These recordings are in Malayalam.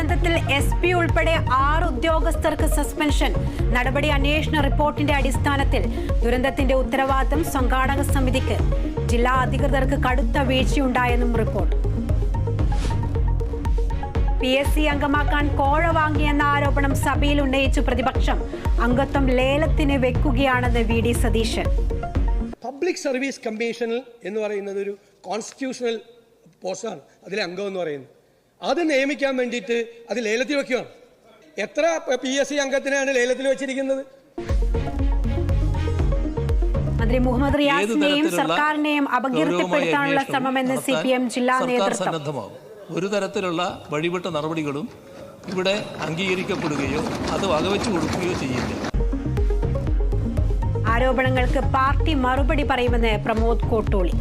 ദുരന്തത്തിൽ SP ഉൾപ്പെടെ 6 ഉദ്യോഗസ്ഥർക്ക് സസ്പെൻഷൻ. നടപടി അന്വേഷണ റിപ്പോർട്ടിന്റെ അടിസ്ഥാനത്തിൽ. ദുരന്തത്തിന്റെ ഉത്തരവാദിത്തം സംഘാടക സമിതിക്ക്. ജില്ലാ അധികൃതർക്ക് കടുത്ത വീഴ്ചയുണ്ടായെന്നും റിപ്പോർട്ട്. PSC അംഗമാക്കാൻ കോഴ വാങ്ങിയെന്ന ആരോപണം സഭയിൽ ഉന്നയിച്ചു പ്രതിപക്ഷം. അംഗത്വം ലേലത്തിന് വെക്കുകയാണെന്ന് VD സതീശൻ. പബ്ലിക് സർവീസ് കമ്മീഷനിൽ എന്ന് പറയുന്നത് ഒരു കോൺസ്റ്റിറ്റ്യൂഷണൽ പോസ്റ്റാണ്. അതിലെ അംഗം എന്ന് പറയുന്നത് അത് നിയമിക്കാൻ വേണ്ടിയിട്ട് അത് ലേലത്തിൽ വെക്കുകയാണ്. എത്ര PSC അംഗത്തിനാണ് ലേലത്തിൽ വെച്ചിരിക്കുന്നത്? മന്ത്രി മുഹമ്മദ് റിയാസിനെയും സർക്കാരിനെയും അപകീർത്തിപ്പെടുത്താനുള്ള ശ്രമമെന്ന് CPM ജില്ലാ നേതൃത്വം. ഒരു തരത്തിലുള്ള വഴിവിട്ട നടപടികളും ഇവിടെ അംഗീകരിക്കപ്പെടുകയോ അത് വകവെച്ചു കൊടുക്കുകയോ ചെയ്യില്ല. ആരോപണങ്ങൾക്ക് പാർട്ടി മറുപടി പറയുമെന്ന് പ്രമോദ് കോട്ടൂളി.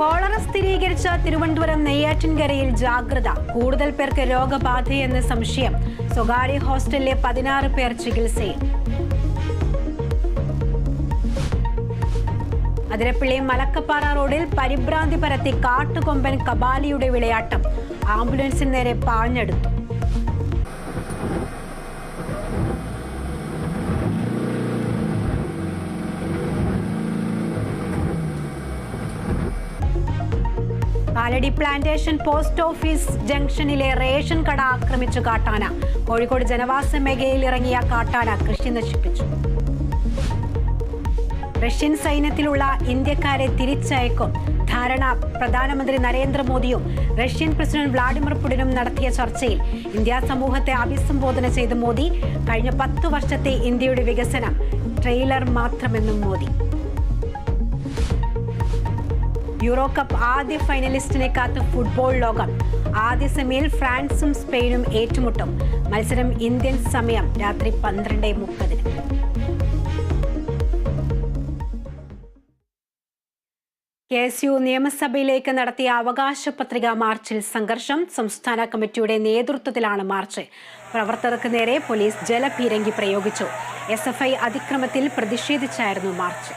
കോളറ സ്ഥിരീകരിച്ച തിരുവനന്തപുരം നെയ്യാറ്റിൻകരയിൽ ജാഗ്രത. കൂടുതൽ പേർക്ക് രോഗബാധയെന്ന് സംശയം. സ്വകാര്യ ഹോസ്റ്റലിലെ 16 പേർ ചികിത്സയിൽ. അതിരപ്പിള്ളി മലക്കപ്പാറ റോഡിൽ പരിഭ്രാന്തി പരത്തി കാട്ടുകൊമ്പൻ കബാലിയുടെ വിളയാട്ടം. ആംബുലൻസിന് നേരെ പാഞ്ഞെടുത്തു. കാലടി പ്ലാന്റേഷൻ പോസ്റ്റ് ഓഫീസ് ജംഗ്ഷനിലെ റേഷൻ കട ആക്രമിച്ചു കാട്ടാന. കോഴിക്കോട് ജനവാസ മേഖലയിൽ ഇറങ്ങിയ കാട്ടാന കൃഷി നശിപ്പിച്ചു. റഷ്യൻ സൈന്യത്തിലുള്ള ഇന്ത്യക്കാരെ തിരിച്ചയക്കും ധാരണ. പ്രധാനമന്ത്രി നരേന്ദ്രമോദിയും റഷ്യൻ പ്രസിഡന്റ് വ്ളാഡിമിർ പുടിനും നടത്തിയ ചർച്ചയിൽ. ഇന്ത്യ സമൂഹത്തെ അഭിസംബോധന ചെയ്ത മോദി. കഴിഞ്ഞ 10 വർഷത്തെ ഇന്ത്യയുടെ വികസനം ട്രെയിലർ മാത്രമെന്നും മോദി. യൂറോ കപ്പ് ആദ്യ ഫൈനലിസ്റ്റിനെ കാത്ത് ഫുട്ബോൾ ലോകം. ആദ്യ സെമിയിൽ ഫ്രാൻസും സ്പെയിനും ഏറ്റുമുട്ടും. മത്സരം ഇന്ത്യൻ സമയം രാത്രി 12:30. KSU നിയമസഭയിലേക്ക് നടത്തിയ അവകാശ പത്രിക മാർച്ചിൽ സംഘർഷം. സംസ്ഥാന കമ്മിറ്റിയുടെ നേതൃത്വത്തിലാണ് മാർച്ച്. പ്രവർത്തകർക്ക് നേരെ പോലീസ് ജലപീരങ്കി പ്രയോഗിച്ചു. SFI അതിക്രമത്തിൽ പ്രതിഷേധിച്ചായിരുന്നു മാർച്ച്.